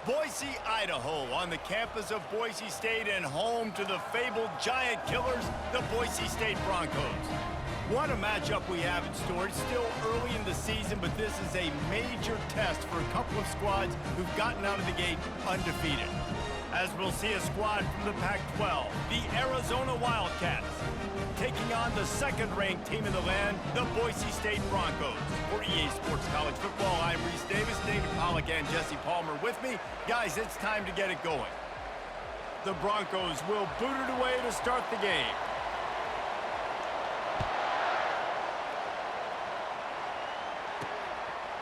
Boise, Idaho, on the campus of Boise State and home to the fabled giant killers, the Boise State Broncos. What a matchup we have in store. It's still early in the season, but this is a major test for a couple of squads who've gotten out of the gate undefeated. As we'll see a squad from the Pac-12, the Arizona Wildcats, taking on the second-ranked team in the land, the Boise State Broncos. For EA Sports College Football, I'm Reese Davis, David Pollack, and Jesse Palmer with me. Guys, it's time to get it going. The Broncos will boot it away to start the game.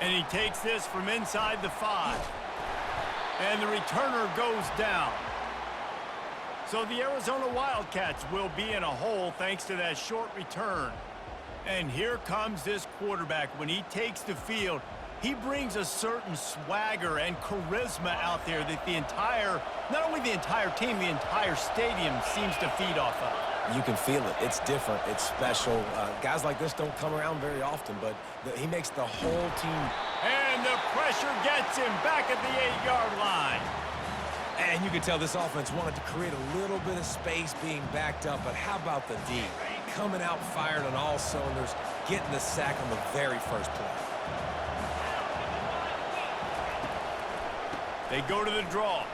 And he takes this from inside the 5. And the returner goes down. So the Arizona Wildcats will be in a hole thanks to that short return. And here comes this quarterback. When he takes the field, he brings a certain swagger and charisma out there that not only the entire team, the entire stadium seems to feed off of. You can feel it. It's different. It's special. Guys like this don't come around very often, but he makes the whole team. And the pressure gets him back at the 8-yard line. And you can tell this offense wanted to create a little bit of space being backed up, but how about the D? Coming out fired on all cylinders, getting the sack on the very first play. They go to the draw,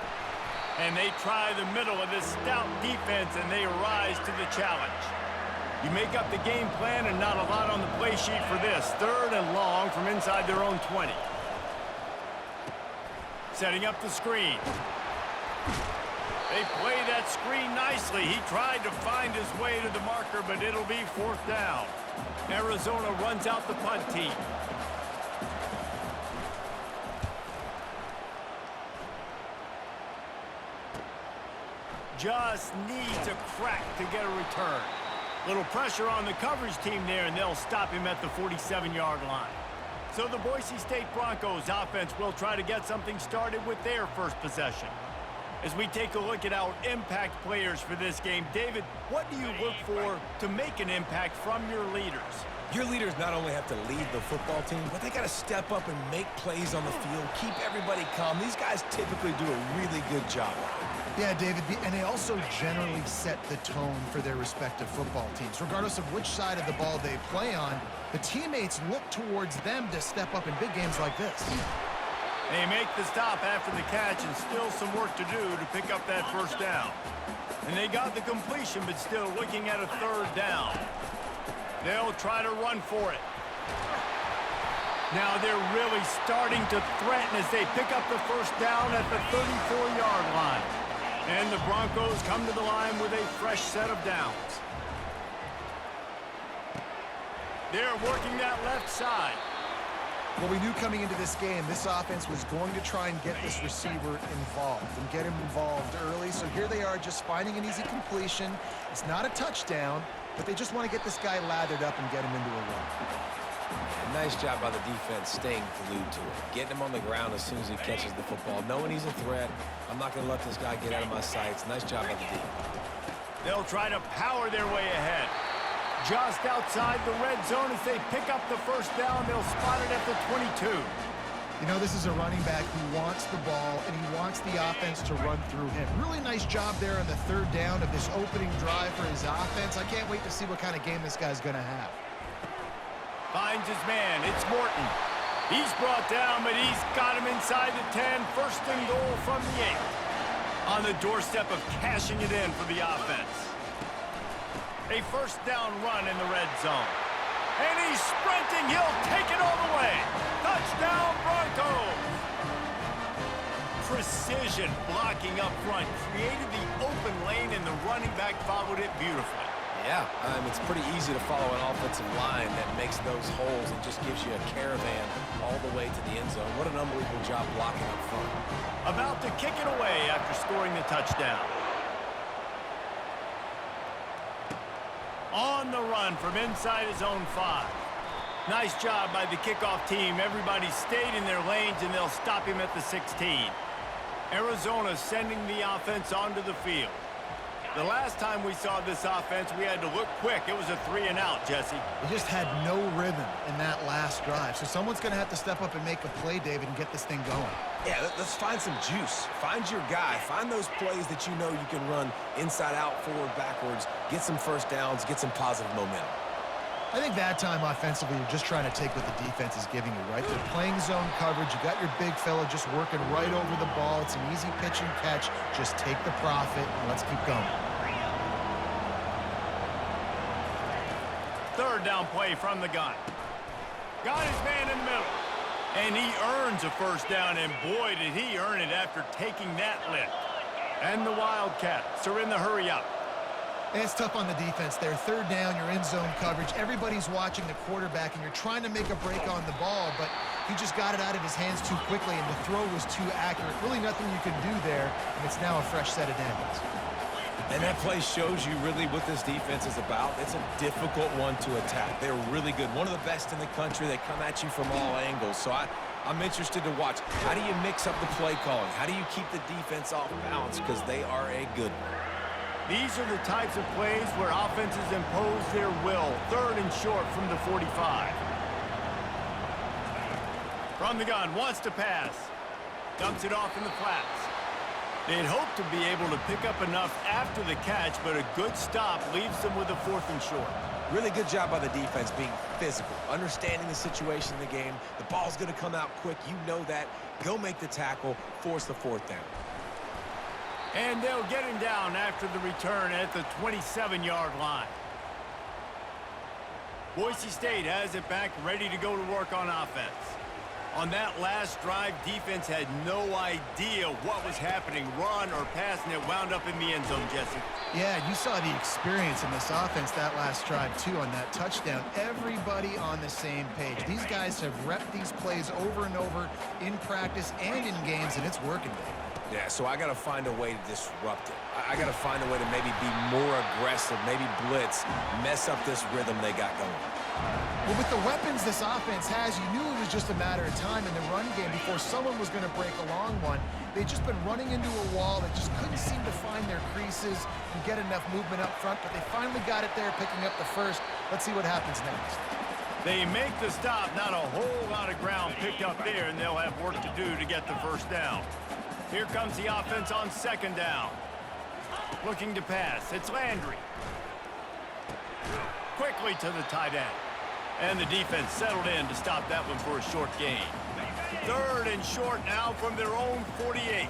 and they try the middle of this stout defense, and they rise to the challenge. You make up the game plan and not a lot on the play sheet for this. 3rd and long from inside their own 20. Setting up the screen. They play that screen nicely. He tried to find his way to the marker, but it'll be 4th down. Arizona runs out the punt team. Just needs a crack to get a return. Little pressure on the coverage team there, and they'll stop him at the 47-yard line. So the Boise State Broncos offense will try to get something started with their first possession. As we take a look at our impact players for this game, David, what do you look for to make an impact from your leaders? Your leaders not only have to lead the football team, but they got to step up and make plays on the field, keep everybody calm. These guys typically do a really good job. Yeah, David, and they also generally set the tone for their respective football teams. Regardless of which side of the ball they play on, the teammates look towards them to step up in big games like this. They make the stop after the catch, and still some work to do to pick up that first down. And they got the completion, but still looking at a 3rd down. They'll try to run for it. Now they're really starting to threaten as they pick up the first down at the 34-yard line. And the Broncos come to the line with a fresh set of downs. They're working that left side. Well, we knew coming into this game, this offense was going to try and get this receiver involved and get him involved early. So here they are just finding an easy completion. It's not a touchdown, but they just want to get this guy lathered up and get him into a run. Nice job by the defense staying glued to it, getting him on the ground as soon as he catches the football, knowing he's a threat. I'm not going to let this guy get out of my sights. Nice job by the D. They'll try to power their way ahead. Just outside the red zone as they pick up the first down. They'll spot it at the 22. You know, this is a running back who wants the ball, and he wants the offense to run through him. Really nice job there on the 3rd down of this opening drive for his offense. I can't wait to see what kind of game this guy's going to have. Finds his man. It's Morton. He's brought down, but he's got him inside the 10. 1st and goal from the 8. On the doorstep of cashing it in for the offense. A 1st down run in the red zone. And he's sprinting. He'll take it all the way. Touchdown, Broncos. Precision blocking up front. Created the open lane, and the running back followed it beautifully. Yeah, it's pretty easy to follow an offensive line that makes those holes and just gives you a caravan all the way to the end zone. What an unbelievable job blocking up front. About to kick it away after scoring the touchdown. On the run from inside his own 5. Nice job by the kickoff team. Everybody stayed in their lanes, and they'll stop him at the 16. Arizona sending the offense onto the field. The last time we saw this offense, we had to look quick. It was a 3-and-out, Jesse. They just had no rhythm in that last drive. So someone's going to have to step up and make a play, David, and get this thing going. Yeah, let's find some juice. Find your guy. Find those plays that you know you can run inside out, forward, backwards, get some first downs, get some positive momentum. I think that time offensively, you're just trying to take what the defense is giving you, right? They're playing zone coverage. You got your big fella just working right over the ball. It's an easy pitch and catch. Just take the profit and let's keep going. Third down play from the gun. Got his man in the middle. And he earns a first down, and boy, did he earn it after taking that lift. And the Wildcats are in the hurry-up. And it's tough on the defense there. Third down, you're in zone coverage. Everybody's watching the quarterback, and you're trying to make a break on the ball, but he just got it out of his hands too quickly, and the throw was too accurate. Really nothing you can do there, and it's now a fresh set of downs. And that play shows you really what this defense is about. It's a difficult one to attack. They're really good. One of the best in the country. They come at you from all angles. So I'm interested to watch. How do you mix up the play calling? How do you keep the defense off balance? Because they are a good one. These are the types of plays where offenses impose their will. Third and short from the 45. From the gun, wants to pass. Dumps it off in the flats. They'd hope to be able to pick up enough after the catch, but a good stop leaves them with a fourth and short. Really good job by the defense being physical, understanding the situation in the game. The ball's going to come out quick. You know that. Go make the tackle, force the fourth down. And they'll get him down after the return at the 27-yard line. Boise State has it back, ready to go to work on offense. On that last drive, defense had no idea what was happening, run or pass, and it wound up in the end zone, Jesse. Yeah, you saw the experience in this offense that last drive, too, on that touchdown. Everybody on the same page. These guys have repped these plays over and over in practice and in games, and it's working. Yeah, so I got to find a way to disrupt it. I got to find a way to maybe be more aggressive, maybe blitz, mess up this rhythm they got going. Well, with the weapons this offense has, you knew it was just a matter of time in the run game before someone was going to break a long one. They'd just been running into a wall that just couldn't seem to find their creases and get enough movement up front, but they finally got it there, picking up the first. Let's see what happens next. They make the stop, not a whole lot of ground picked up there, and they'll have work to do to get the first down. Here comes the offense on second down. Looking to pass, it's Landry. Quickly to the tight end. And the defense settled in to stop that one for a short gain. Third and short now from their own 48.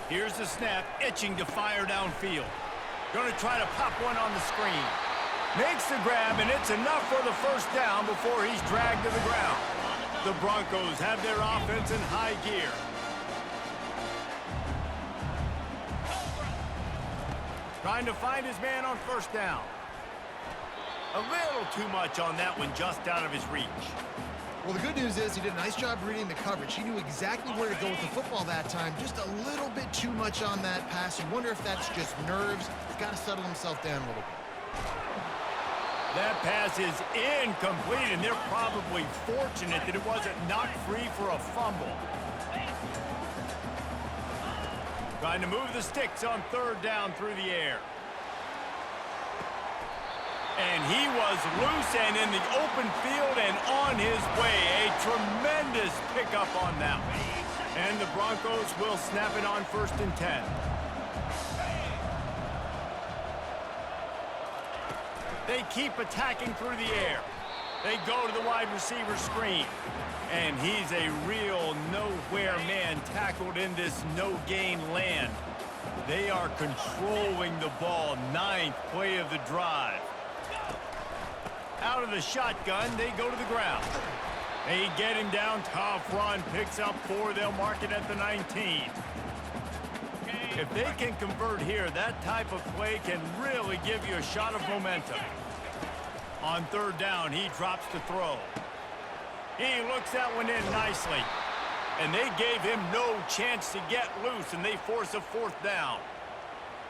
Here's the snap, itching to fire downfield. Going to try to pop one on the screen. Makes the grab, and it's enough for the first down before he's dragged to the ground. The Broncos have their offense in high gear. Trying to find his man on first down. A little too much on that one, just out of his reach. Well, the good news is he did a nice job reading the coverage. He knew exactly where to go with the football that time. Just a little bit too much on that pass. You wonder if that's just nerves. He's got to settle himself down a little bit. That pass is incomplete, and they're probably fortunate that it wasn't knocked free for a fumble. Trying to move the sticks on third down through the air. And he was loose and in the open field and on his way. A tremendous pickup on that one. And the Broncos will snap it on 1st and 10. They keep attacking through the air. They go to the wide receiver screen. And he's a real nowhere man tackled in this no-gain land. They are controlling the ball. 9th play of the drive. Out of the shotgun, they go to the ground. They get him down, tough run, picks up 4. They'll mark it at the 19. If they can convert here, that type of play can really give you a shot of momentum. On third down, he drops to throw. He looks that one in nicely. And they gave him no chance to get loose, and they force a 4th down.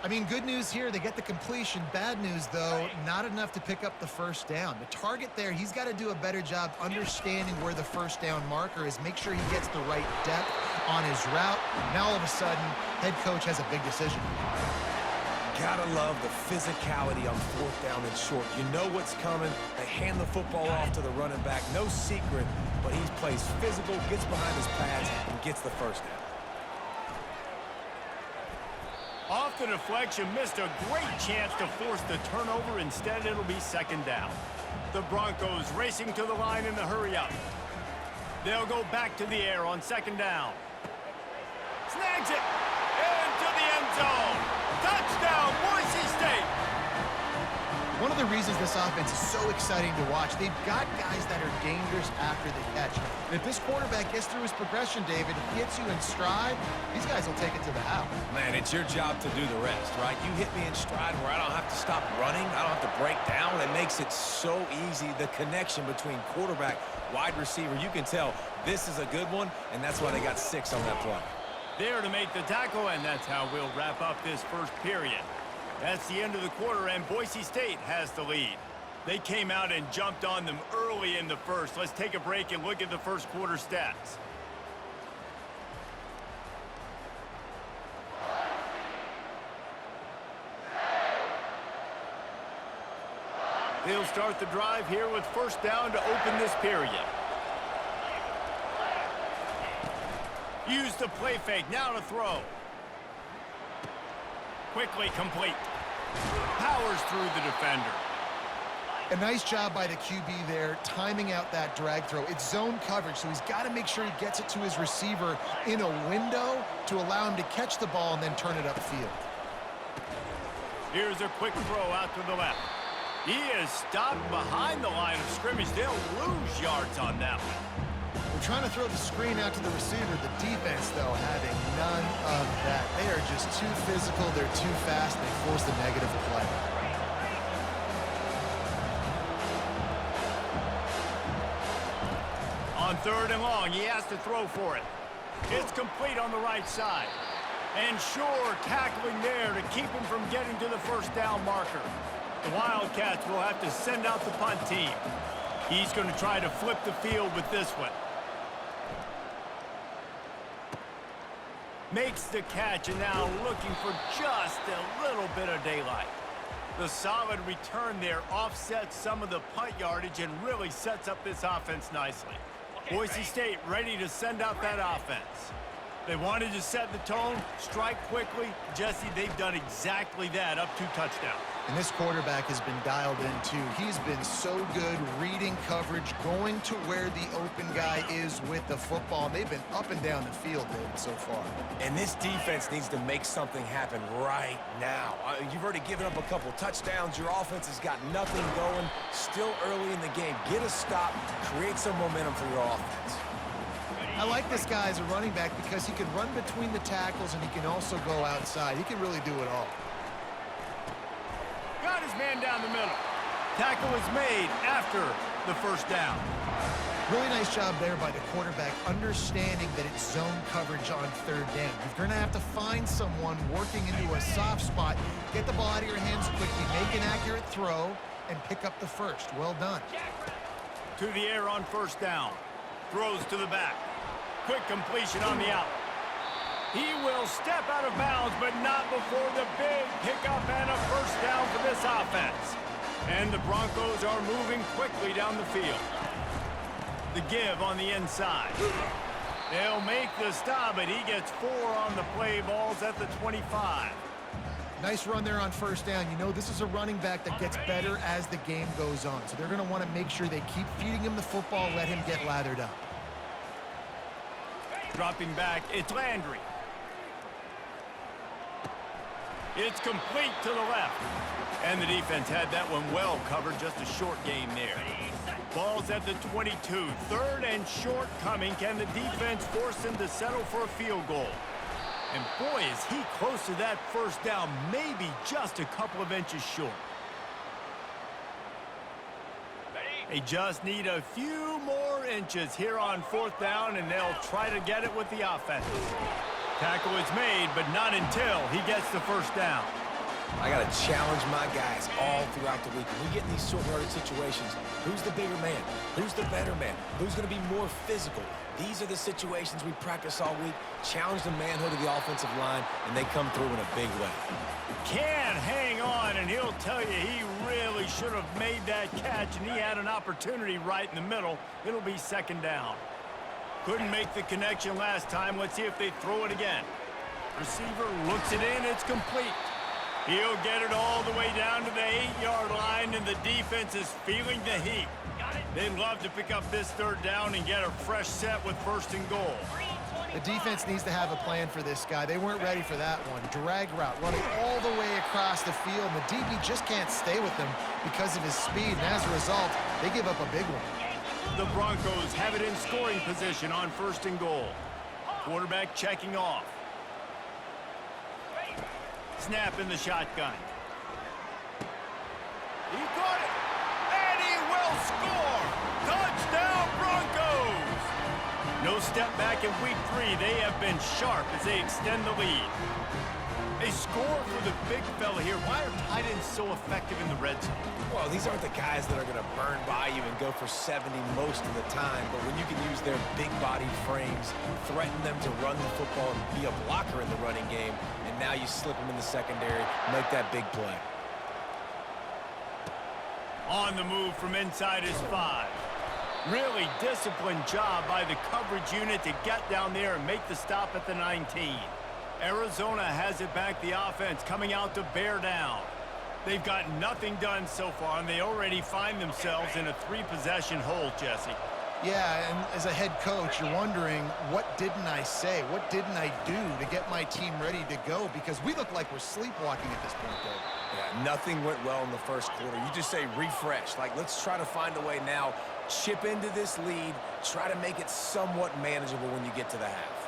I mean, good news here, they get the completion. Bad news, though, not enough to pick up the first down. The target there, he's got to do a better job understanding where the first down marker is, make sure he gets the right depth on his route. Now, all of a sudden, head coach has a big decision. Gotta love the physicality on fourth down and short. You know what's coming. They hand the football off to the running back. No secret, but he plays physical, gets behind his pads, and gets the first down. Off the deflection, missed a great chance to force the turnover. Instead, it'll be second down. The Broncos racing to the line in the hurry-up. They'll go back to the air on second down. Snags it into the end zone. Touchdown, Boise State. One of the reasons this offense is so exciting to watch, they've got guys that are dangerous after the catch. And if this quarterback gets through his progression, David, hits you in stride, these guys will take it to the house. Man, it's your job to do the rest, right? You hit me in stride where I don't have to stop running. I don't have to break down. It makes it so easy. The connection between quarterback, wide receiver, you can tell this is a good one, and that's why they got 6 on that play. There to make the tackle, and that's how we'll wrap up this first period. That's the end of the quarter, and Boise State has the lead. They came out and jumped on them early in the first. Let's take a break and look at the first quarter stats. They'll start the drive here with first down to open this period. Use the play fake, now to throw. Quickly complete. Powers through the defender. A nice job by the QB there, timing out that drag throw. It's zone coverage, so he's got to make sure he gets it to his receiver in a window to allow him to catch the ball and then turn it upfield. Here's a quick throw out to the left. He is stopped behind the line of scrimmage. They'll lose yards on that one. They're trying to throw the screen out to the receiver. The defense, though, having none of that. They are just too physical. They're too fast. They force the negative play. On third and long, he has to throw for it. It's complete on the right side. And Shore tackling there to keep him from getting to the first down marker. The Wildcats will have to send out the punt team. He's going to try to flip the field with this one. Makes the catch, and now looking for just a little bit of daylight. The solid return there offsets some of the punt yardage and really sets up this offense nicely. Boise State ready to send out that offense. They wanted to set the tone, strike quickly. Jesse, they've done exactly that, up 2 touchdowns. And this quarterback has been dialed in, too. He's been so good reading coverage, going to where the open guy is with the football. And they've been up and down the field, David, so far. And this defense needs to make something happen right now. You've already given up a couple touchdowns. Your offense has got nothing going. Still early in the game. Get a stop. Create some momentum for your offense. I like this guy as a running back because he can run between the tackles and he can also go outside. He can really do it all. Got his man down the middle. Tackle is made after the first down. Really nice job there by the quarterback, understanding that it's zone coverage on third down. You're going to have to find someone working into a soft spot, get the ball out of your hands quickly, make an accurate throw, and pick up the first. Well done. To the air on first down. Throws to the back. Quick completion on the out. He will step out of bounds, but not before the big pickup and a first down for this offense. And the Broncos are moving quickly down the field. The give on the inside. They'll make the stop, but he gets 4 on the play. Balls at the 25. Nice run there on first down. You know, this is a running back that gets better as the game goes on. So they're going to want to make sure they keep feeding him the football, let him get lathered up. Dropping back, it's Landry. It's complete to the left. And the defense had that one well covered, just a short game there. Ball's at the 22. Third and short coming. Can the defense force him to settle for a field goal? And boy, is he close to that first down, maybe just a couple of inches short. They just need a few more inches here on fourth down, and they'll try to get it with the offense. Tackle is made, but not until he gets the first down. I got to challenge my guys all throughout the week. When we get in these short yardage situations, who's the bigger man? Who's the better man? Who's going to be more physical? These are the situations we practice all week, challenge the manhood of the offensive line, and they come through in a big way. Can't hang on, and he'll tell you he really should have made that catch, and he had an opportunity right in the middle. It'll be second down. Couldn't make the connection last time. Let's see if they throw it again. Receiver looks it in. It's complete. He'll get it all the way down to the 8-yard line, and the defense is feeling the heat. They'd love to pick up this third down and get a fresh set with first and goal. The defense needs to have a plan for this guy. They weren't ready for that one. Drag route, running all the way across the field. And the DB just can't stay with him because of his speed. And as a result, they give up a big one. The Broncos have it in scoring position on first and goal. Quarterback checking off. Snap in the shotgun. He got it. And he will score. Touchdown, Broncos. No step back in week 3. They have been sharp as they extend the lead. They score for the big fella here. Why are tight ends so effective in the red zone? Well, these aren't the guys that are going to burn by you and go for 70 most of the time, but when you can use their big-bodied frames, threaten them to run the football and be a blocker in the running game, and now you slip them in the secondary, make that big play. On the move from inside his 5. Really disciplined job by the coverage unit to get down there and make the stop at the 19. Arizona has it back, the offense coming out to bear down. They've got nothing done so far, and they already find themselves in a 3-possession hole, Jesse. Yeah, and as a head coach, you're wondering, what didn't I say? What didn't I do to get my team ready to go? Because we look like we're sleepwalking at this point, though. Yeah, nothing went well in the first quarter. You just say refresh. Like, let's try to find a way now. Chip into this lead. Try to make it somewhat manageable when you get to the half.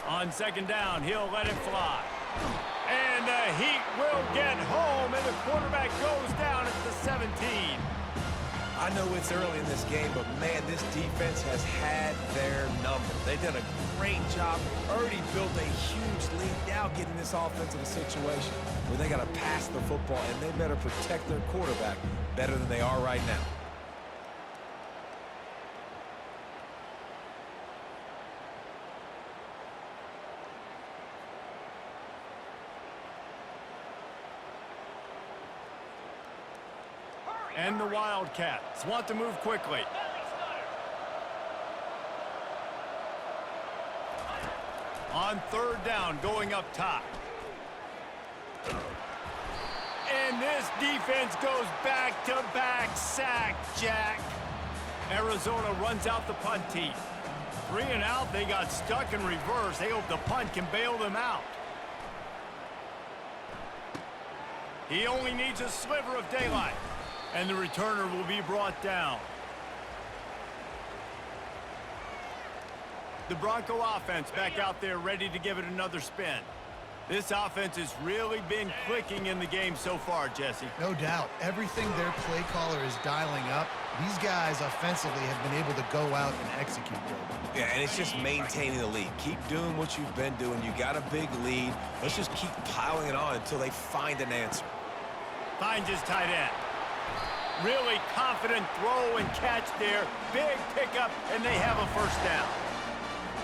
On second down, he'll let it fly. And the Heat will get home, and the quarterback goes down at the 17. I know it's early in this game, but, man, this defense has had their number. They've done a great job, already built a huge lead, now getting this offense in a situation where they got to pass the football, and they better protect their quarterback better than they are right now. And the Wildcats want to move quickly. On third down, going up top. And this defense goes back-to-back sack, Jack. Arizona runs out the punt team. 3 and out, they got stuck in reverse. They hope the punt can bail them out. He only needs a sliver of daylight. And the returner will be brought down. The Bronco offense back out there ready to give it another spin. This offense has really been clicking in the game so far, Jesse. No doubt. Everything their play caller is dialing up, these guys offensively have been able to go out and execute, Joe. Yeah, and it's just maintaining the lead. Keep doing what you've been doing. You got a big lead. Let's just keep piling it on until they find an answer. Finds his tight end. Really confident throw and catch there. Big pickup, and they have a first down.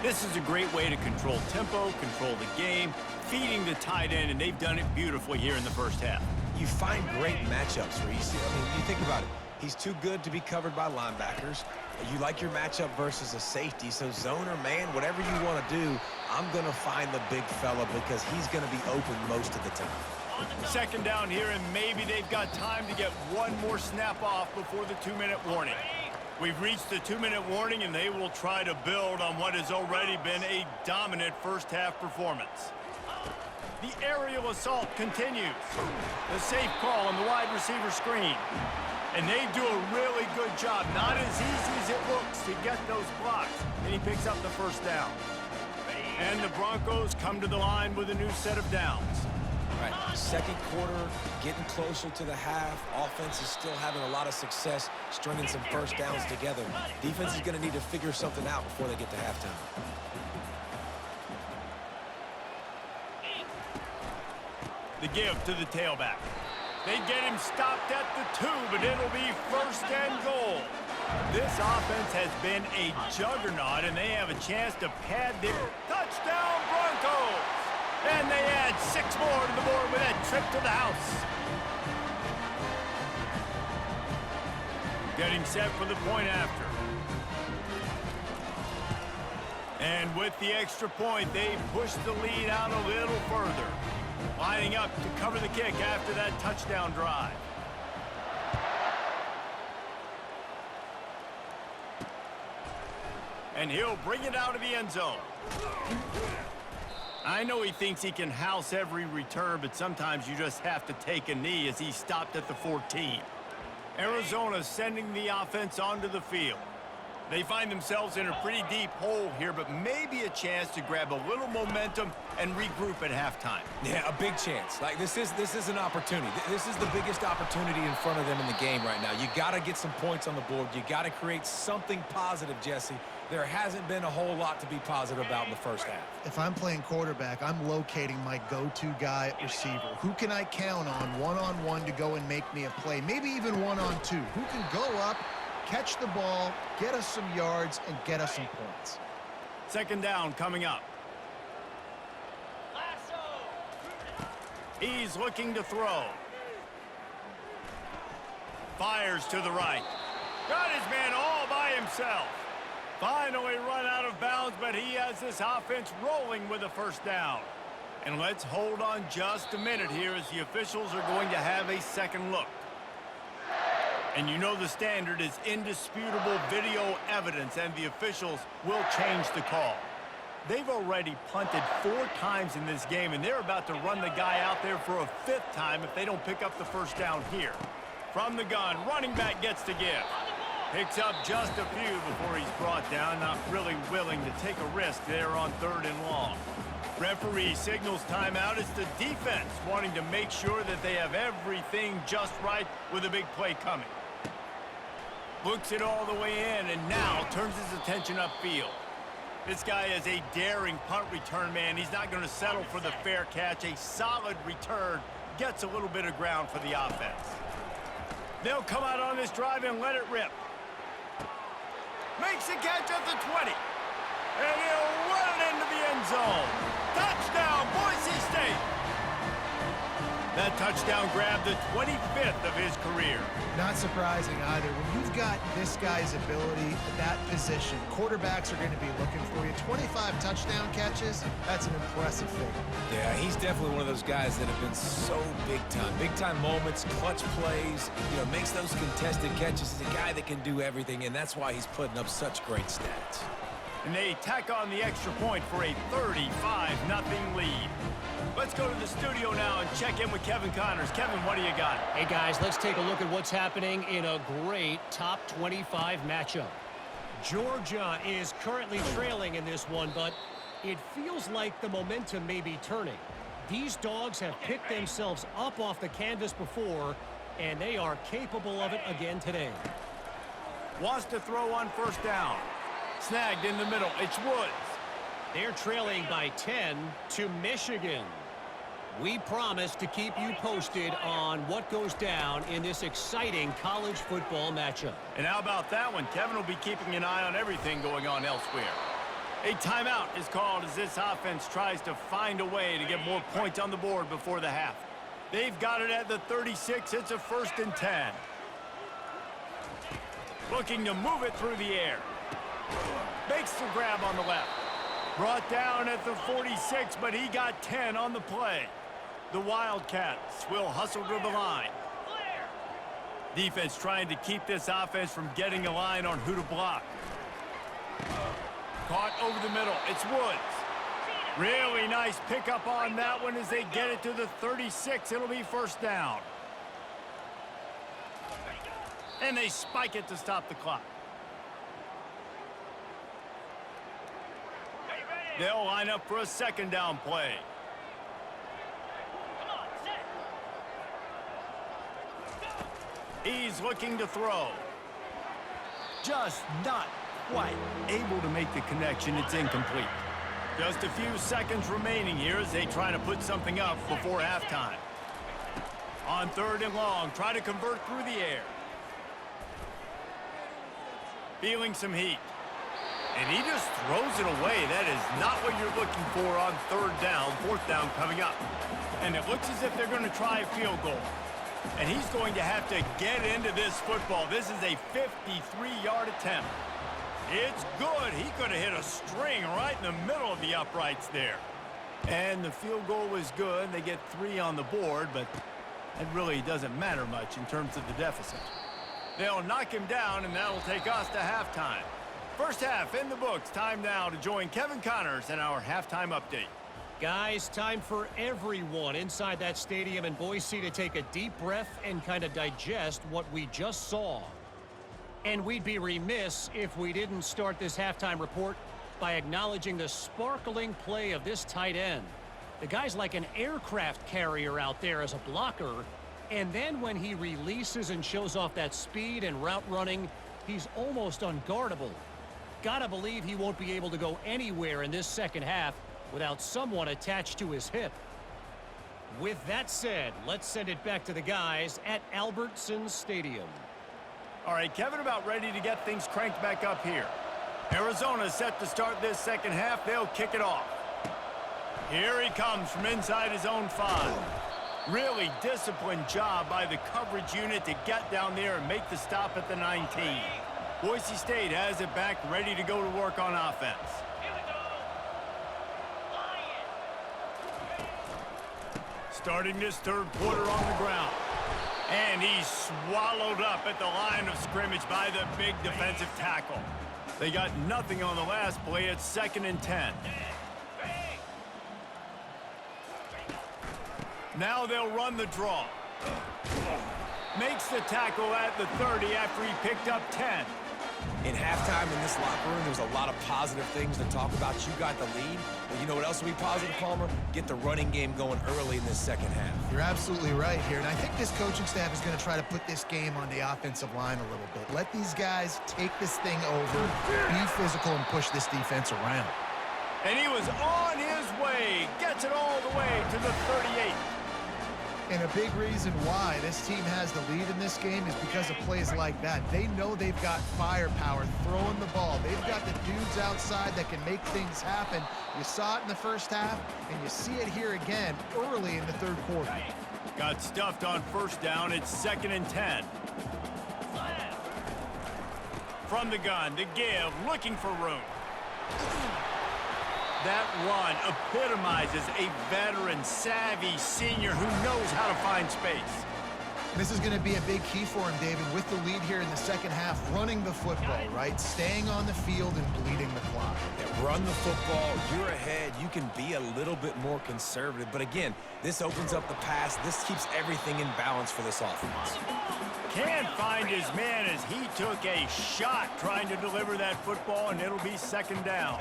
This is a great way to control tempo, control the game, feeding the tight end, and they've done it beautifully here in the first half. You find great matchups where you see, I mean, you think about it. He's too good to be covered by linebackers. You like your matchup versus a safety, so zone or man, whatever you want to do, I'm going to find the big fella because he's going to be open most of the time. Second down here, and maybe they've got time to get one more snap off before the 2-minute warning. We've reached the 2-minute warning, and they will try to build on what has already been a dominant first-half performance. The aerial assault continues. The safe call on the wide receiver screen. And they do a really good job. Not as easy as it looks to get those blocks. And he picks up the first down. And the Broncos come to the line with a new set of downs. Right, second quarter, getting closer to the half. Offense is still having a lot of success stringing some first downs together. Defense is going to need to figure something out before they get to halftime. The give to the tailback. They get him stopped at the 2, but it'll be first and goal. This offense has been a juggernaut, and they have a chance to pad their touchdown Broncos. And they add 6 more to the board with that trip to the house. Getting set for the point after. And with the extra point, they push the lead out a little further. Lining up to cover the kick after that touchdown drive. And he'll bring it out of the end zone. I know he thinks he can house every return, but sometimes you just have to take a knee as he stopped at the 14. Arizona sending the offense onto the field. They find themselves in a pretty deep hole here, but maybe a chance to grab a little momentum and regroup at halftime. Yeah, a big chance. Like, this is an opportunity. This is the biggest opportunity in front of them in the game right now. You got to get some points on the board. You got to create something positive, Jesse. There hasn't been a whole lot to be positive about in the first half. If I'm playing quarterback, I'm locating my go-to guy at receiver. Who can I count on one-on-one to go and make me a play? Maybe even one-on-two. Who can go up, catch the ball, get us some yards, and get us some points. Second down coming up. He's looking to throw. Fires to the right. Got his man all by himself. Finally run out of bounds, but he has this offense rolling with a first down. And let's hold on just a minute here as the officials are going to have a second look. And you know the standard is indisputable video evidence, and the officials will change the call. They've already punted 4 times in this game, and they're about to run the guy out there for a 5th time if they don't pick up the first down here. From the gun, running back gets to give. Picks up just a few before he's brought down, not really willing to take a risk there on 3rd and long. Referee signals timeout. It's the defense wanting to make sure that they have everything just right with a big play coming. Looks it all the way in and now turns his attention upfield. This guy is a daring punt return man. He's not going to settle for the fair catch. A solid return gets a little bit of ground for the offense. They'll come out on this drive and let it rip. Makes a catch at the 20. And he'll run it into the end zone. Touchdown, Boise State. That touchdown grabbed the 25th of his career. Not surprising either. When you've got this guy's ability at that position, quarterbacks are going to be looking for you. 25 touchdown catches, that's an impressive thing. Yeah, he's definitely one of those guys that have been so big time. Big time moments, clutch plays, makes those contested catches. He's a guy that can do everything, and that's why he's putting up such great stats. And they tack on the extra point for a 35-0 lead. Let's go to the studio now and check in with Kevin Connors. Kevin, what do you got? Hey, guys, let's take a look at what's happening in a great top 25 matchup. Georgia is currently trailing in this one, but it feels like the momentum may be turning. These dogs have picked themselves up off the canvas before, and they are capable of it again today. Wants to throw on first down. Snagged in the middle. It's Woods. They're trailing by 10 to Michigan. We promise to keep you posted on what goes down in this exciting college football matchup. And how about that one? Kevin will be keeping an eye on everything going on elsewhere. A timeout is called as this offense tries to find a way to get more points on the board before the half. They've got it at the 36. It's a 1st and 10. Looking to move it through the air. Makes the grab on the left. Brought down at the 46, but he got 10 on the play. The Wildcats will hustle to the line. Defense trying to keep this offense from getting a line on who to block. Caught over the middle. It's Woods. Really nice pickup on that one as they get it to the 36. It'll be first down. And they spike it to stop the clock. They'll line up for a 2nd down play. He's looking to throw. Just not quite able to make the connection. It's incomplete. Just a few seconds remaining here as they try to put something up before halftime. On 3rd and long, try to convert through the air. Feeling some heat. And he just throws it away. That is not what you're looking for on 3rd down, 4th down coming up. And it looks as if they're going to try a field goal. And he's going to have to get into this football. This is a 53-yard attempt. It's good. He could have hit a string right in the middle of the uprights there. And the field goal was good. They get 3 on the board, but that really doesn't matter much in terms of the deficit. They'll knock him down, and that'll take us to halftime. First half in the books. Time now to join Kevin Connors in our halftime update. Guys, time for everyone inside that stadium in Boise to take a deep breath and kind of digest what we just saw. And we'd be remiss if we didn't start this halftime report by acknowledging the sparkling play of this tight end. The guy's like an aircraft carrier out there as a blocker, and then when he releases and shows off that speed and route running, he's almost unguardable. Gotta believe he won't be able to go anywhere in this second half without someone attached to his hip. With that said, let's send it back to the guys at Albertson Stadium. All right, Kevin, about ready to get things cranked back up here. Arizona set to start this second half. They'll kick it off. Here he comes from inside his own 5. Really disciplined job by the coverage unit to get down there and make the stop at the 19. Boise State has it back, ready to go to work on offense. Starting this 3rd quarter on the ground. And he's swallowed up at the line of scrimmage by the big defensive tackle. They got nothing on the last play. It's 2nd and 10. Now they'll run the draw. Makes the tackle at the 30 after he picked up 10. In halftime in this locker room, there's a lot of positive things to talk about. You got the lead. But you know what else will be positive, Palmer? Get the running game going early in this second half. You're absolutely right here. And I think this coaching staff is going to try to put this game on the offensive line a little bit. Let these guys take this thing over, be physical, and push this defense around. And he was on his way. Gets it all the way to the 38. And a big reason why this team has the lead in this game is because of plays like that. They know they've got firepower throwing the ball. They've got the dudes outside that can make things happen. You saw it in the first half, and you see it here again early in the 3rd quarter. Got stuffed on 1st down. It's 2nd and 10. From the gun, the give, looking for room. That run epitomizes a veteran, savvy senior who knows how to find space. This is going to be a big key for him, David, with the lead here in the second half, running the football, right? Staying on the field and bleeding the clock. Yeah, run the football. You're ahead. You can be a little bit more conservative. But again, this opens up the pass. This keeps everything in balance for this offense. Can't find his man as he took a shot trying to deliver that football, and it'll be 2nd down.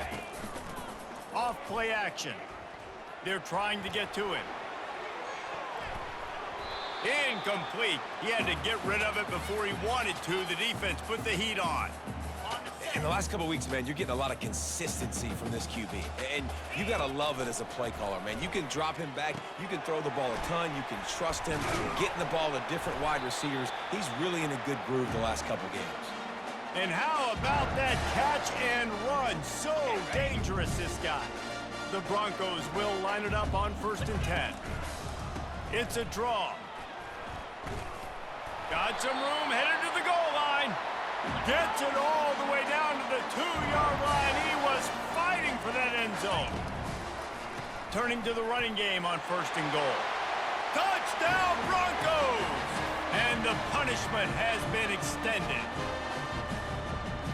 Off play action. They're trying to get to it. Incomplete. He had to get rid of it before he wanted to. The defense put the heat on. In the last couple of weeks, man, you're getting a lot of consistency from this QB. And you got to love it as a play caller, man. You can drop him back. You can throw the ball a ton. You can trust him. Getting the ball to different wide receivers. He's really in a good groove the last couple games. And how about that catch and run? So dangerous, this guy. The Broncos will line it up on 1st and 10. It's a draw. Got some room, headed to the goal line. Gets it all the way down to the 2-yard line. He was fighting for that end zone. Turning to the running game on 1st and goal. Touchdown, Broncos! And the punishment has been extended.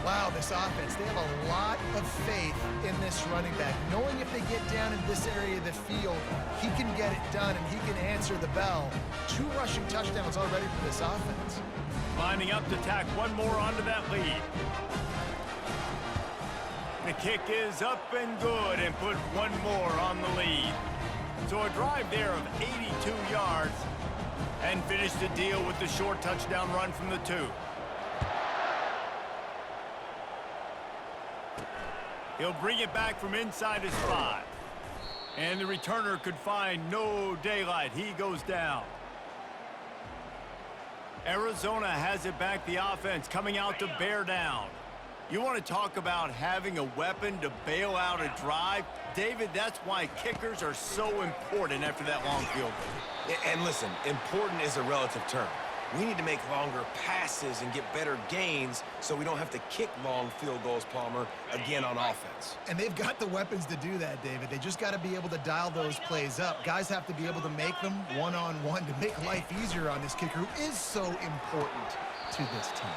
Wow, this offense, they have a lot of faith in this running back. Knowing if they get down in this area of the field, he can get it done and he can answer the bell. 2 rushing touchdowns already for this offense. Lining up to tack one more onto that lead. The kick is up and good and put one more on the lead. So a drive there of 82 yards and finish the deal with the short touchdown run from the 2. He'll bring it back from inside his 5. And the returner could find no daylight. He goes down. Arizona has it back, the offense coming out to bear down. You want to talk about having a weapon to bail out a drive? David, that's why kickers are so important after that long field goal. And listen, important is a relative term. We need to make longer passes and get better gains so we don't have to kick long field goals, Palmer, again on offense. And they've got the weapons to do that, David. They just got to be able to dial those plays up. Guys have to be able to make them one-on-one to make life easier on this kicker who is so important to this team.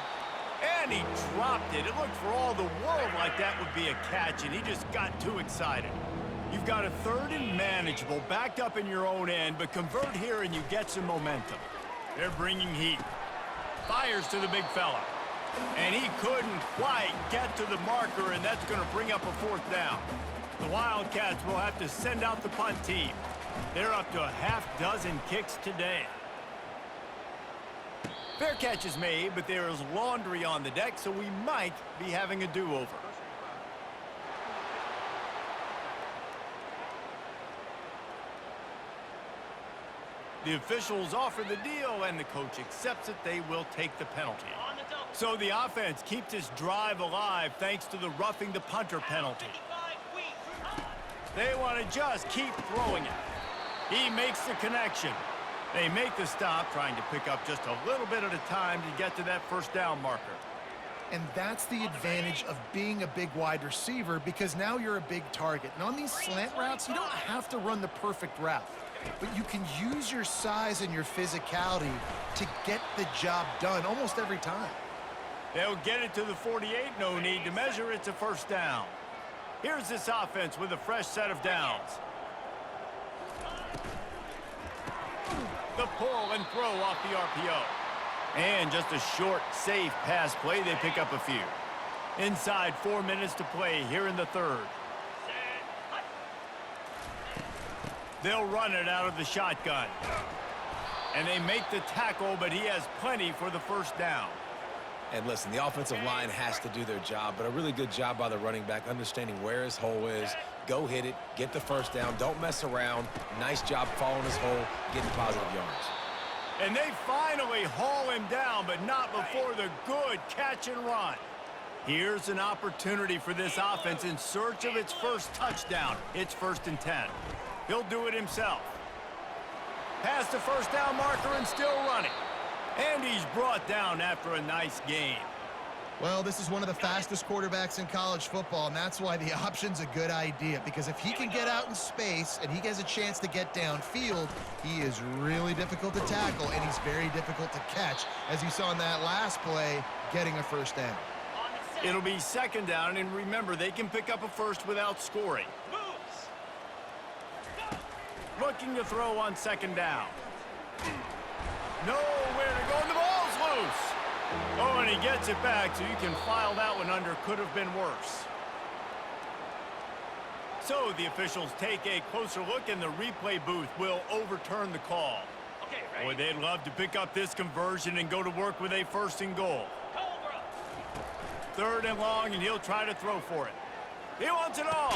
And he dropped it. It looked for all the world like that would be a catch, and he just got too excited. You've got a 3rd and manageable, backed up in your own end, but convert here and you get some momentum. They're bringing heat. Fires to the big fella. And he couldn't quite get to the marker, and that's going to bring up a 4th down. The Wildcats will have to send out the punt team. They're up to a half-dozen kicks today. Fair catch is made, but there is laundry on the deck, so we might be having a do-over. The officials offer the deal, and the coach accepts it. They will take the penalty. So the offense keeps this drive alive thanks to the roughing the punter penalty. They want to just keep throwing it. He makes the connection. They make the stop, trying to pick up just a little bit at a time to get to that 1st down marker. And that's the advantage of being a big wide receiver, because now you're a big target. And on these slant routes, you don't have to run the perfect route, but you can use your size and your physicality to get the job done almost every time. They'll get it to the 48, no need to measure, it's a 1st down. Here's this offense with a fresh set of downs. The pull and throw off the RPO. And just a short, safe pass play, they pick up a few. Inside 4 minutes to play here in the 3rd. They'll run it out of the shotgun. And they make the tackle, but he has plenty for the 1st down. And listen, the offensive line has to do their job, but a really good job by the running back understanding where his hole is. Go hit it, get the 1st down, don't mess around. Nice job following his hole, getting positive yards. And they finally haul him down, but not before the good catch and run. Here's an opportunity for this offense in search of its 1st touchdown. It's 1st and 10. He'll do it himself. Past the 1st down marker and still running. And he's brought down after a nice gain. Well, this is one of the fastest quarterbacks in college football, and that's why the option's a good idea, because if he can get out in space and he has a chance to get downfield, he is really difficult to tackle, and he's very difficult to catch, as you saw in that last play, getting a 1st down. It'll be 2nd down, and remember, they can pick up a 1st without scoring. Looking to throw on 2nd down. Nowhere to go, and the ball's loose. Oh, and he gets it back, so you can file that one under. Could have been worse. So the officials take a closer look, and the replay booth will overturn the call. Boy, they'd love to pick up this conversion and go to work with a 1st and goal. 3rd and long, and he'll try to throw for it. He wants it all.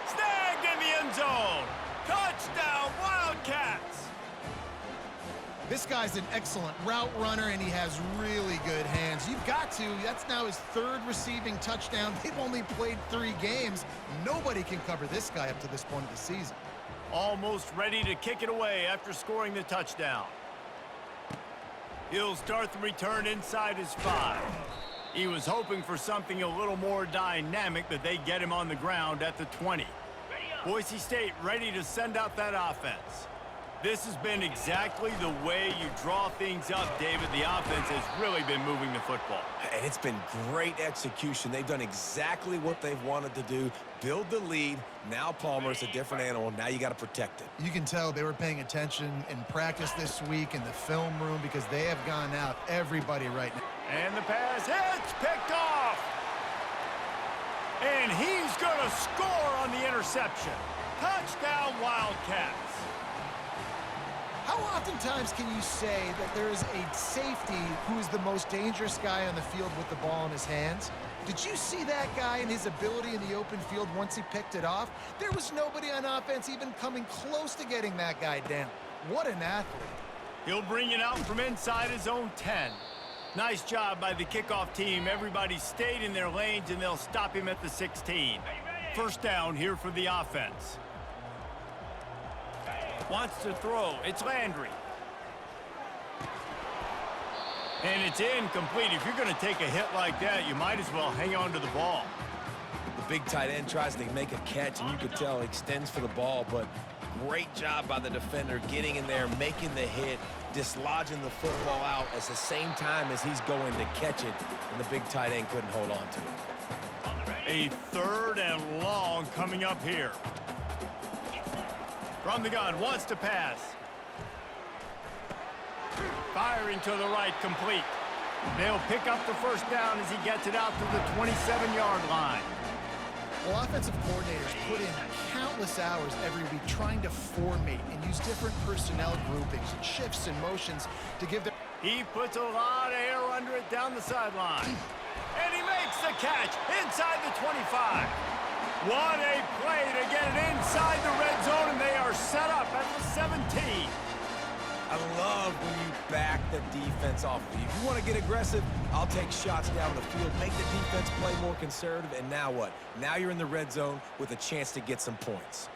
Snagged in the end zone. Touchdown, Wildcats. This guy's an excellent route runner, and he has really good hands. You've got to. That's now his 3rd receiving touchdown. They've only played 3 games. Nobody can cover this guy up to this point of the season. Almost ready to kick it away after scoring the touchdown. He'll start the return inside his 5. He was hoping for something a little more dynamic, but they get him on the ground at the 20. Boise State ready to send out that offense. This has been exactly the way you draw things up, David. The offense has really been moving the football. And it's been great execution. They've done exactly what they've wanted to do. Build the lead. Now Palmer's a different animal. Now you got to protect it. You can tell they were paying attention in practice this week in the film room, because they have gone out everybody right now. And the pass hits, picked off. And he's going to score on the interception. Touchdown, Wildcats. How oftentimes can you say that there is a safety who is the most dangerous guy on the field with the ball in his hands? Did you see that guy and his ability in the open field once he picked it off? There was nobody on offense even coming close to getting that guy down. What an athlete. He'll bring it out from inside his own 10. Nice job by the kickoff team. Everybody stayed in their lanes, and they'll stop him at the 16. First down here for the offense. Wants to throw. It's Landry. And it's incomplete. If you're going to take a hit like that, you might as well hang on to the ball. The big tight end tries to make a catch, and you could tell he extends for the ball, but great job by the defender getting in there, making the hit, dislodging the football out at the same time as he's going to catch it, and the big tight end couldn't hold on to it. A 3rd and long coming up here. From the gun, wants to pass. Firing to the right, complete. They'll pick up the first down as he gets it out to the 27-yard line. Well, offensive coordinators put in countless hours every week trying to formate and use different personnel groupings and shifts and motions to give them... He puts a lot of air under it down the sideline. And he makes the catch inside the 25. What a play to get it inside the red zone, and they are set up at the 17. I love when you back the defense off of you. If you want to get aggressive, I'll take shots down the field, make the defense play more conservative, and now what? Now you're in the red zone with a chance to get some points.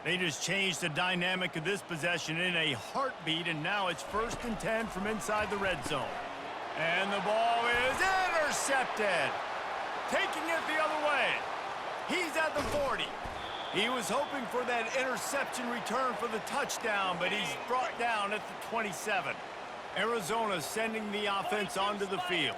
They just changed the dynamic of this possession in a heartbeat, and now it's 1st and 10 from inside the red zone. And the ball is intercepted. Taking it the other way. He's at the 40. He was hoping for that interception return for the touchdown, but he's brought down at the 27. Arizona sending the offense onto the field.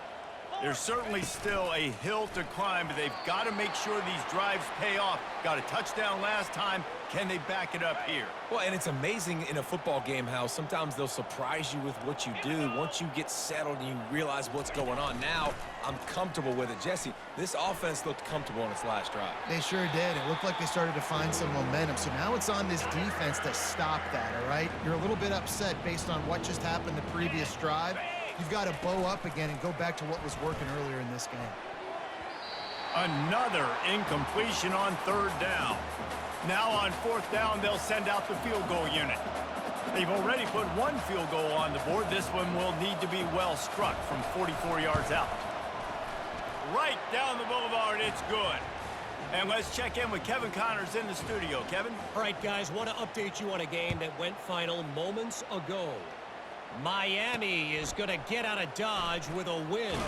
There's certainly still a hill to climb, but they've got to make sure these drives pay off. Got a touchdown last time. Can they back it up here? Well, and it's amazing in a football game how sometimes they'll surprise you with what you do. Once you get settled and you realize what's going on, now I'm comfortable with it. Jesse, this offense looked comfortable on its last drive. They sure did. It looked like they started to find some momentum. So now it's on this defense to stop that, all right? You're a little bit upset based on what just happened the previous drive. You've got to bow up again and go back to what was working earlier in this game. Another incompletion on 3rd down. Now on 4th down, they'll send out the field goal unit. They've already put 1 field goal on the board. This one will need to be well struck from 44 yards out. Right down the boulevard, it's good. And let's check in with Kevin Connors in the studio. Kevin? All right, guys, want to update you on a game that went final moments ago. Miami is going to get out of Dodge with a win.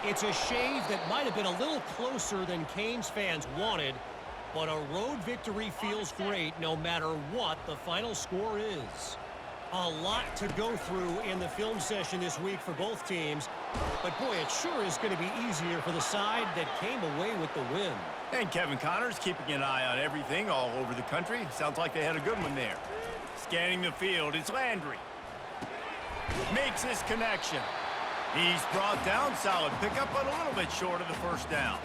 It's a shave that might have been a little closer than Canes fans wanted, but a road victory feels great no matter what the final score is. A lot to go through in the film session this week for both teams, but boy, it sure is going to be easier for the side that came away with the win. And Kevin Connors keeping an eye on everything all over the country. Sounds like they had a good one there. Scanning the field, it's Landry. Makes his connection. He's brought down, solid pickup, but a little bit short of the first down.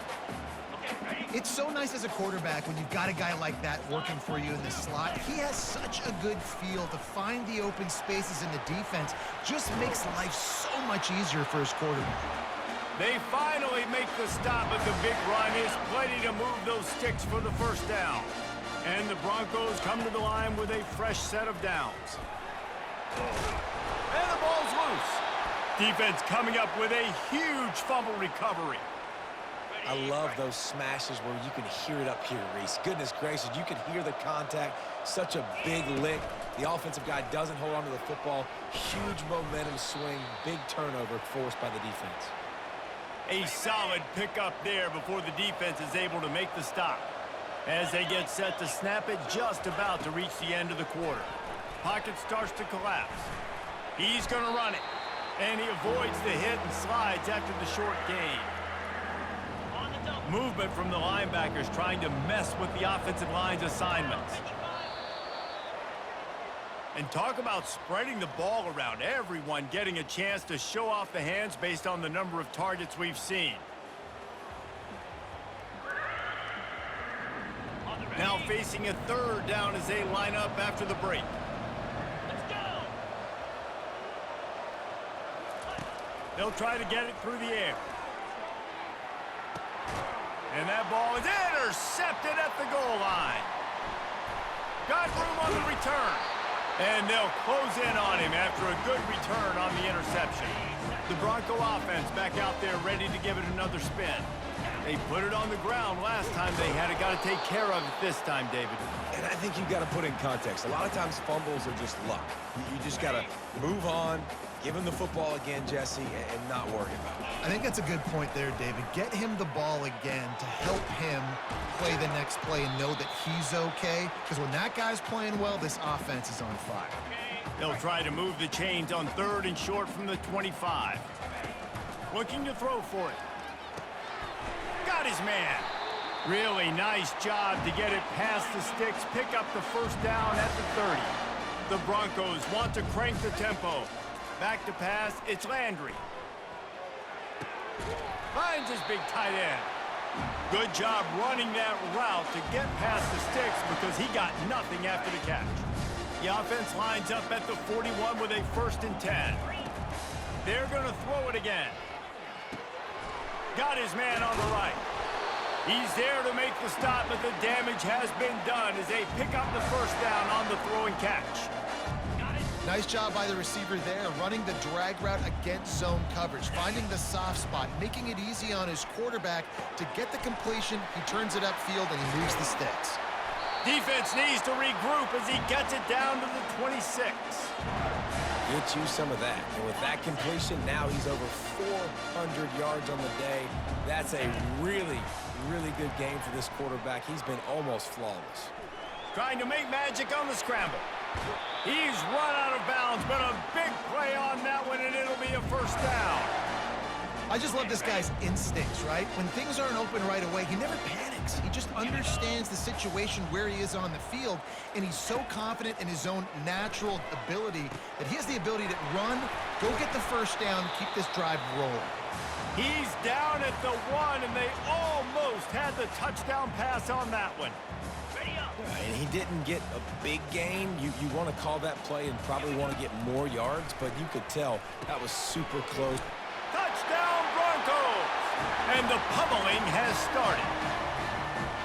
It's so nice as a quarterback when you've got a guy like that working for you in the slot. He has such a good feel to find the open spaces in the defense. Just makes life so much easier for his quarterback. They finally make the stop, but the big run is plenty to move those sticks for the first down. And the Broncos come to the line with a fresh set of downs. And the ball's loose. Defense coming up with a huge fumble recovery. I love those smashes where you can hear it up here, Reese. Goodness gracious, you can hear the contact. Such a big lick. The offensive guy doesn't hold on to the football. Huge momentum swing. Big turnover forced by the defense. A solid pickup there before the defense is able to make the stop. As they get set to snap it, just about to reach the end of the quarter. Pocket starts to collapse. He's going to run it. And he avoids the hit and slides after the short gain. Movement from the linebackers trying to mess with the offensive line's assignments. And talk about spreading the ball around. Everyone getting a chance to show off the hands based on the number of targets we've seen. Now facing a 3rd down as they line up after the break. They'll try to get it through the air. And that ball is intercepted at the goal line. Got room on the return. And they'll close in on him after a good return on the interception. The Bronco offense back out there ready to give it another spin. They put it on the ground last time. They had it. Got to take care of it this time, David. And I think you've got to put in context. A lot of times fumbles are just luck. You just got to move on, give him the football again, Jesse, and not worry about it. I think that's a good point there, David. Get him the ball again to help him play the next play and know that he's okay. Because when that guy's playing well, this offense is on fire. They'll try to move the chains on 3rd and short from the 25. Looking to throw for it. Got his man. Really nice job to get it past the sticks, pick up the first down at the 30. The Broncos want to crank the tempo. Back to pass, it's Landry. Finds his big tight end. Good job running that route to get past the sticks because he got nothing after the catch. The offense lines up at the 41 with a 1st and 10. They're going to throw it again. Got his man on the right. He's there to make the stop, but the damage has been done as they pick up the first down on the throw and catch. Nice job by the receiver there, running the drag route against zone coverage, finding the soft spot, making it easy on his quarterback to get the completion. He turns it upfield, and he moves the sticks. Defense needs to regroup as he gets it down to the 26. Get you some of that. And with that completion, now he's over 400 yards on the day. That's a really, really good game for this quarterback. He's been almost flawless. Trying to make magic on the scramble. He's run out of bounds, but a big play on that one, and it'll be a first down. I just love this guy's instincts, right? When things aren't open right away, he never panics. He just understands the situation where he is on the field, and he's so confident in his own natural ability that he has the ability to run, go get the first down, keep this drive rolling. He's down at the 1, and they almost had the touchdown pass on that one. And he didn't get a big gain. You want to call that play and probably want to get more yards, but you could tell that was super close. Touchdown Broncos! And the pummeling has started.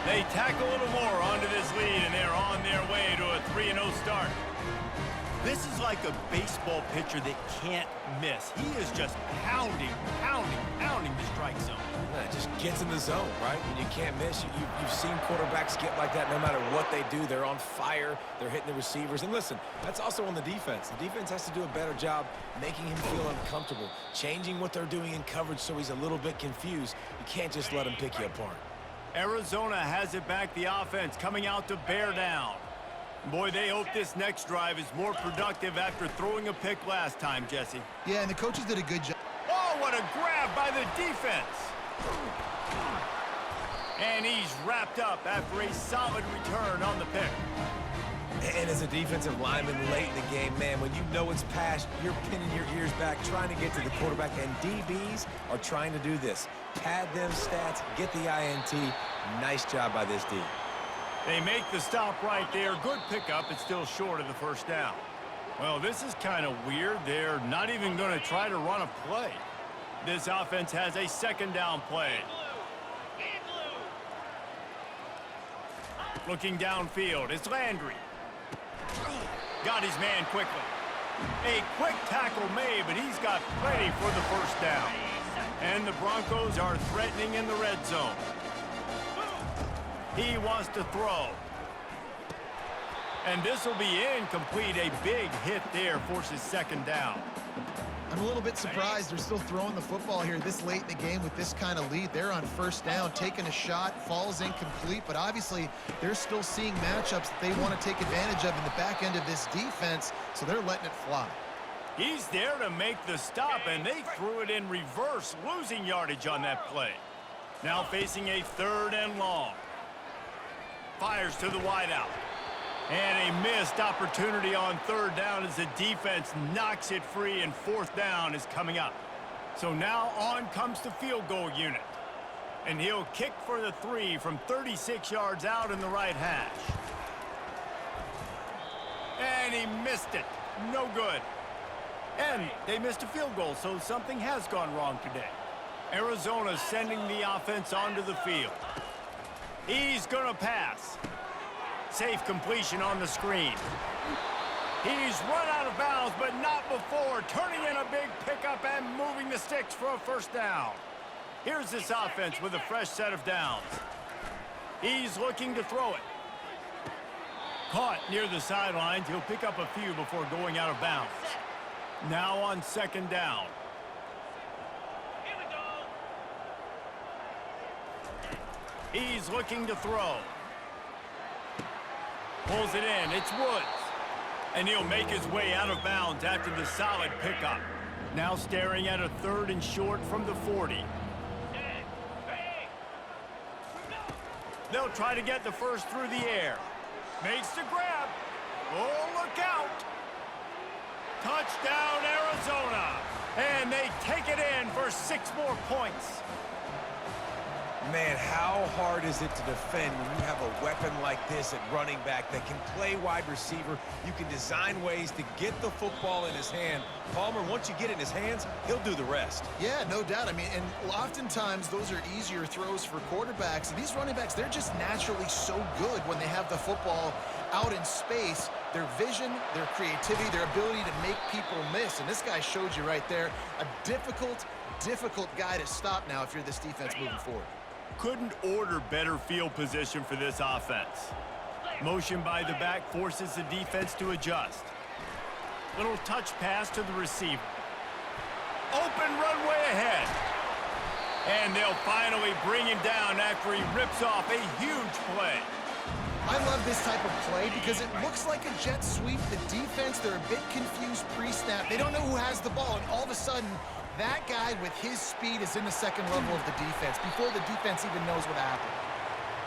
They tack a little more onto this lead, and they're on their way to a 3-0 start. This is like a baseball pitcher that can't miss. He is just pounding the strike zone. Yeah, it just gets in the zone, right? When you can't miss, you've seen quarterbacks get like that no matter what they do. They're on fire. They're hitting the receivers. And listen, that's also on the defense. The defense has to do a better job making him feel uncomfortable, changing what they're doing in coverage so he's a little bit confused. You can't just let him pick you apart. Arizona has it back, the offense coming out to bear down. Boy, they hope this next drive is more productive after throwing a pick last time, Jesse. Yeah, and the coaches did a good job. Oh, what a grab by the defense. And he's wrapped up after a solid return on the pick. And as a defensive lineman late in the game, man, when you know it's past, you're pinning your ears back, trying to get to the quarterback, and DBs are trying to do this. Pad them stats, get the INT. Nice job by this D. They make the stop right there. Good pickup. It's still short of the first down. Well, this is kind of weird. They're not even going to try to run a play. This offense has a 2nd down play. Looking downfield, it's Landry. Got his man quickly. A quick tackle made, but he's got plenty for the first down. And the Broncos are threatening in the red zone. He wants to throw. And this will be incomplete. A big hit there forces 2nd down. I'm a little bit surprised they're still throwing the football here this late in the game with this kind of lead. They're on 1st down, taking a shot, falls incomplete, but obviously they're still seeing matchups that they want to take advantage of in the back end of this defense, so they're letting it fly. He's there to make the stop, and they threw it in reverse, losing yardage on that play. Now facing a 3rd and long. Fires to the wideout. And a missed opportunity on 3rd down as the defense knocks it free, and 4th down is coming up. So now on comes the field goal unit. And he'll kick for the 3 from 36 yards out in the right hash. And he missed it. No good. And they missed a field goal, so something has gone wrong today. Arizona sending the offense onto the field. He's going to pass. Safe completion on the screen. He's run out of bounds, but not before turning in a big pickup and moving the sticks for a first down. Here's this offense with a fresh set of downs. He's looking to throw it. Caught near the sidelines. He'll pick up a few before going out of bounds. Now on second down. He's looking to throw. Pulls it in. It's Woods. And he'll make his way out of bounds after the solid pickup. Now staring at a 3rd and short from the 40. They'll try to get the first through the air. Makes the grab. Oh, look out. Touchdown, Arizona. And they take it in for 6 more points. Man, how hard is it to defend when you have a weapon like this at running back that can play wide receiver? You can design ways to get the football in his hand. Palmer, once you get it in his hands, he'll do the rest. Yeah, no doubt. I mean, and oftentimes those are easier throws for quarterbacks. And these running backs, they're just naturally so good when they have the football out in space. Their vision, their creativity, their ability to make people miss. And this guy showed you right there, a difficult guy to stop now if you're this defense moving forward. Couldn't order better field position for this offense. Motion by the back forces the defense to adjust. Little touch pass to the receiver. Open runway ahead. And they'll finally bring him down after he rips off a huge play. I love this type of play because it looks like a jet sweep. The defense, they're a bit confused pre-snap. They don't know who has the ball, and all of a sudden, that guy with his speed is in the second level of the defense before the defense even knows what happened.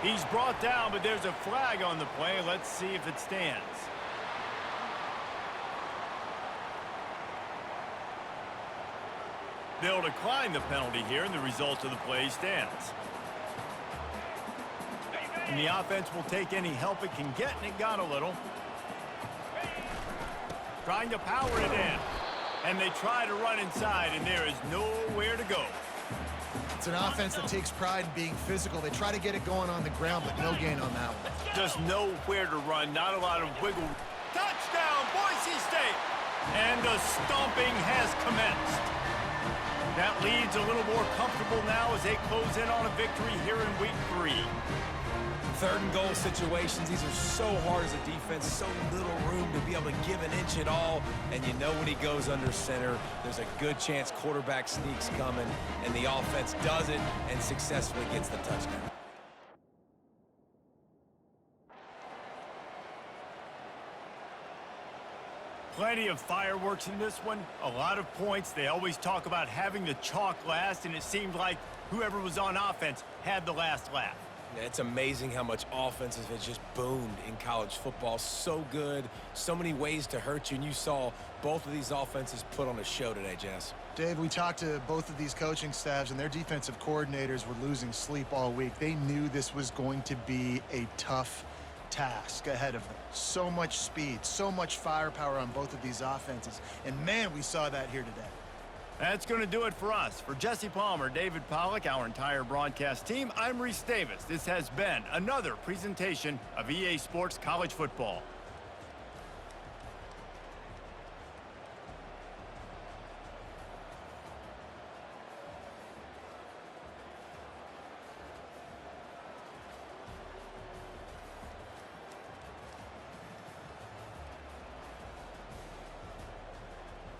He's brought down, but there's a flag on the play. Let's see if it stands. They'll decline the penalty here, and the result of the play stands. And the offense will take any help it can get, and it got a little. Trying to power it in. And they try to run inside, and there is nowhere to go. It's an offense that takes pride in being physical. They try to get it going on the ground, but no gain on that one. Just nowhere to run, not a lot of wiggle. Touchdown, Boise State! And the stomping has commenced. That lead's a little more comfortable now as they close in on a victory here in week 3. 3rd and goal situations, these are so hard as a defense, so little room to be able to give an inch at all. And you know when he goes under center, there's a good chance quarterback sneaks coming, and the offense does it and successfully gets the touchdown. Plenty of fireworks in this one, a lot of points. They always talk about having the chalk last, and it seemed like whoever was on offense had the last laugh. It's amazing how much offenses have just boomed in college football. So good, so many ways to hurt you, and you saw both of these offenses put on a show today, Jess. Dave, we talked to both of these coaching staffs, and their defensive coordinators were losing sleep all week. They knew this was going to be a tough task ahead of them. So much speed, so much firepower on both of these offenses, and man, we saw that here today. That's going to do it for us. For Jesse Palmer, David Pollack, our entire broadcast team, I'm Reese Davis. This has been another presentation of EA Sports College Football.